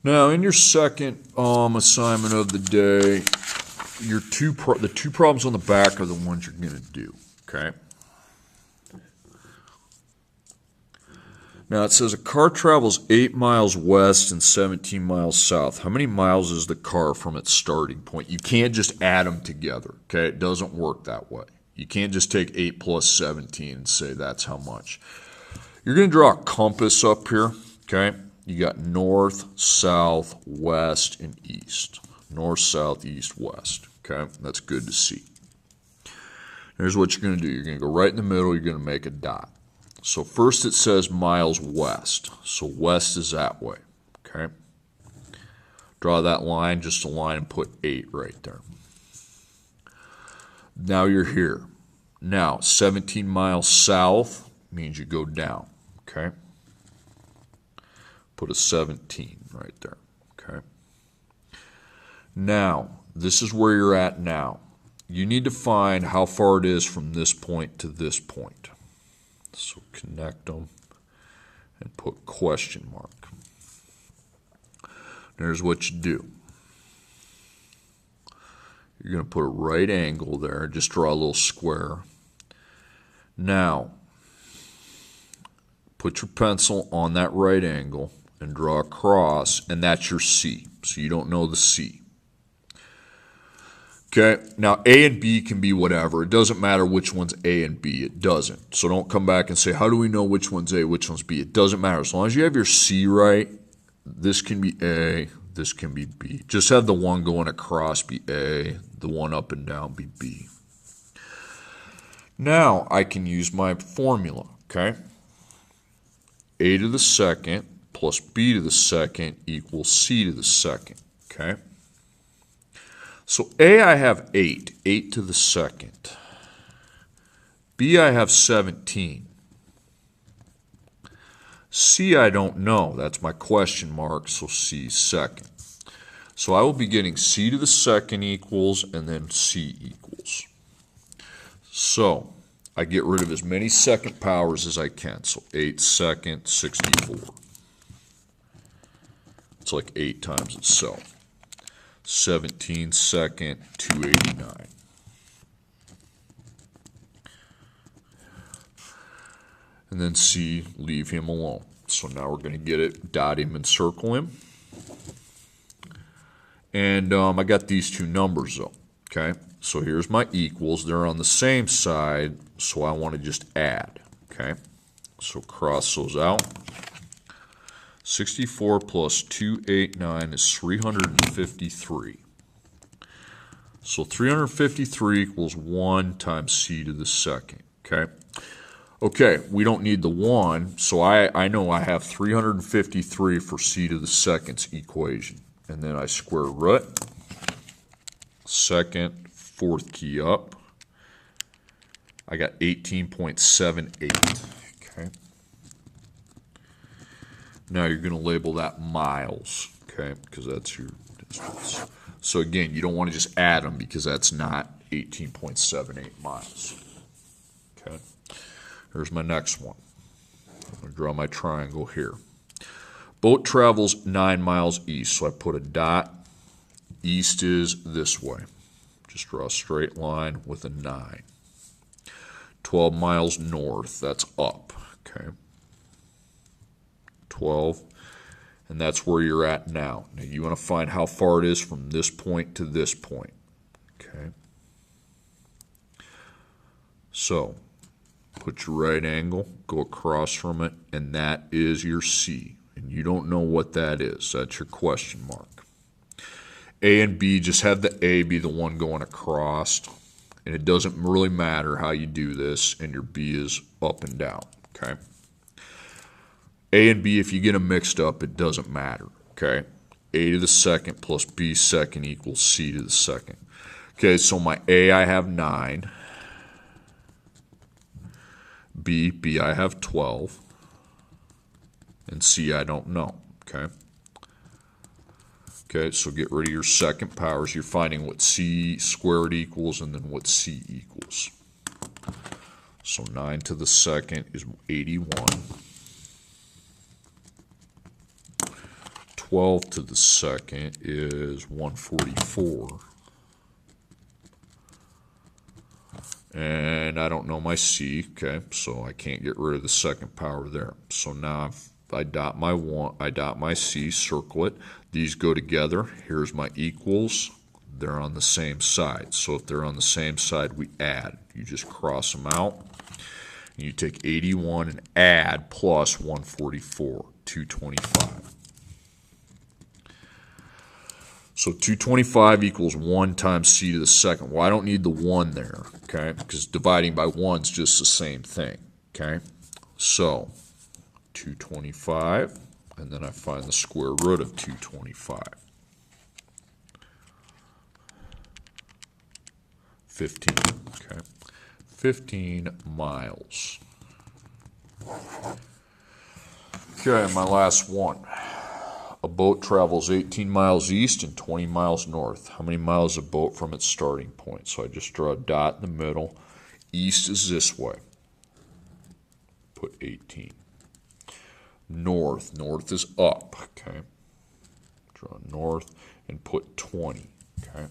Now, in your second assignment of the day, the two problems on the back are the ones you're going to do, okay? Now, it says a car travels 8 miles west and 17 miles south. How many miles is the car from its starting point? You can't just add them together, okay? It doesn't work that way. You can't just take 8 plus 17 and say that's how much. You're going to draw a compass up here, okay? You got north, south, west, and east. North, south, east, west, okay? That's good to see. Here's what you're going to do. You're going to go right in the middle. You're going to make a dot. So first it says miles west. So west is that way, okay? Draw that line, just a line, and put 8 right there. Now you're here. Now, 17 miles south means you go down, okay? Put a 17 right there, okay? Now, this is where you're at now. You need to find how far it is from this point to this point. So connect them and put question mark. There's what you do. You're going to put a right angle there. Just draw a little square. Now, put your pencil on that right angle and draw a cross, and that's your C. So you don't know the C. Okay, now A and B can be whatever. It doesn't matter which one's A and B. It doesn't. So don't come back and say, how do we know which one's A, which one's B? It doesn't matter. As long as you have your C right, this can be A, this can be B. Just have the one going across be A, the one up and down be B. Now I can use my formula, okay? A to the second plus B to the second equals C to the second, okay? So A, I have 8, 8 to the second. B, I have 17. C, I don't know. That's my question mark, so C second. So I will be getting C to the second equals and then C equals. So I get rid of as many second powers as I can. So 8 second, 64. It's like 8 times itself. 17 second, 289. And then C, leave him alone. So now we're going to get it, dot him and circle him. And I got these two numbers though, okay? So here's my equals. They're on the same side, so I want to just add, okay? So cross those out. 64 plus 289 is 353. So 353 equals 1 times C to the second, okay? Okay, we don't need the 1, so I know I have 353 for C to the second's equation. And then I square root, second, fourth key up. I got 18.78, okay? Now you're going to label that miles, okay, because that's your distance. So again, you don't want to just add them because that's not 18.78 miles. Okay, here's my next one. I'm going to draw my triangle here. Boat travels 9 miles east, so I put a dot. East is this way. Just draw a straight line with a 9. 12 miles north, that's up, okay. 12, and that's where you're at now. Now you want to find how far it is from this point to this point, okay? So put your right angle, go across from it, and that is your C. And you don't know what that is. That's your question mark. A and B, just have the A be the one going across, and it doesn't really matter how you do this, and your B is up and down, okay? A and B, if you get them mixed up, it doesn't matter, okay? A to the second plus B second equals C to the second. Okay, so my A, I have 9. B, I have 12. And C, I don't know, okay? Okay, so get rid of your second powers. You're finding what C squared equals and then what C equals. So 9 to the second is 81. 12 to the second is 144. And I don't know my c, okay, so I can't get rid of the second power there. So now I dot my c, circle it. These go together. Here's my equals. They're on the same side. So if they're on the same side, we add. You just cross them out. And you take 81 and add plus 144, 225. So 225 equals 1 times c to the second. Well, I don't need the 1 there, okay, because dividing by 1 is just the same thing, okay? So 225, and then I find the square root of 225. 15, okay? 15 miles. Okay, my last one. A boat travels 18 miles east and 20 miles north. How many miles is a boat from its starting point? So I just draw a dot in the middle. East is this way. Put 18. North is up, okay? Draw north and put 20, okay?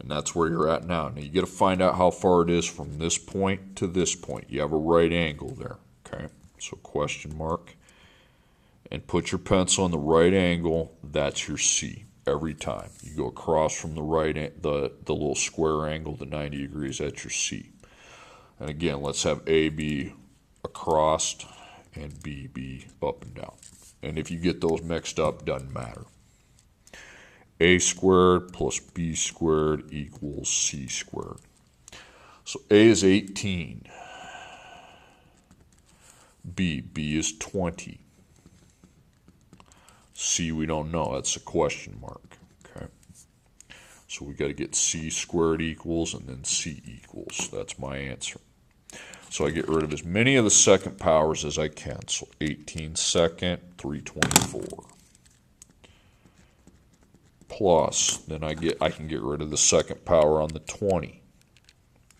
And that's where you're at now. Now you got to find out how far it is from this point to this point. You have a right angle there, okay? So question mark. And put your pencil on the right angle. That's your C every time. You go across from the right, the little square angle, the 90 degrees. That's your C. And again, let's have A be across and B be up and down. And if you get those mixed up, doesn't matter. A squared plus B squared equals C squared. So A is 18. B is 20. C we don't know, that's a question mark, okay? So we got to get C squared equals and then C equals. That's my answer. So I get rid of as many of the second powers as I can. So 18 second, 324. Plus, then I can get rid of the second power on the 20,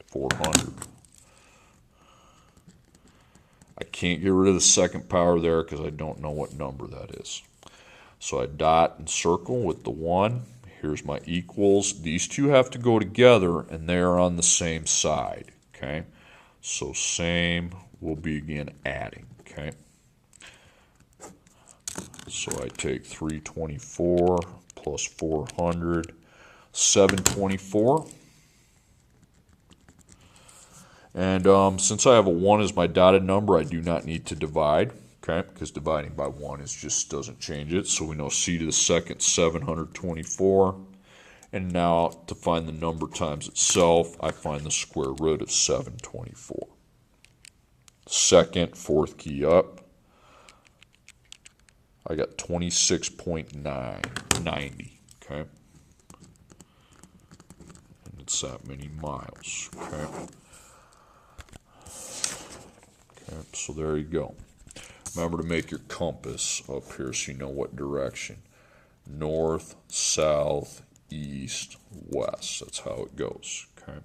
400. I can't get rid of the second power there because I don't know what number that is. So I dot and circle with the 1. Here's my equals. These two have to go together, and they are on the same side, okay? So same will be, again, adding, okay? So I take 324 plus 400, 724. And since I have a 1 as my dotted number, I do not need to divide. Okay, because dividing by 1 just doesn't change it. So we know c to the second, 724. And now to find the number times itself, I find the square root of 724. Second, fourth key up. I got 26.990. Okay. And it's that many miles. Okay. Okay, so there you go. Remember to make your compass up here so you know what direction. North, south, east, west. That's how it goes. Okay.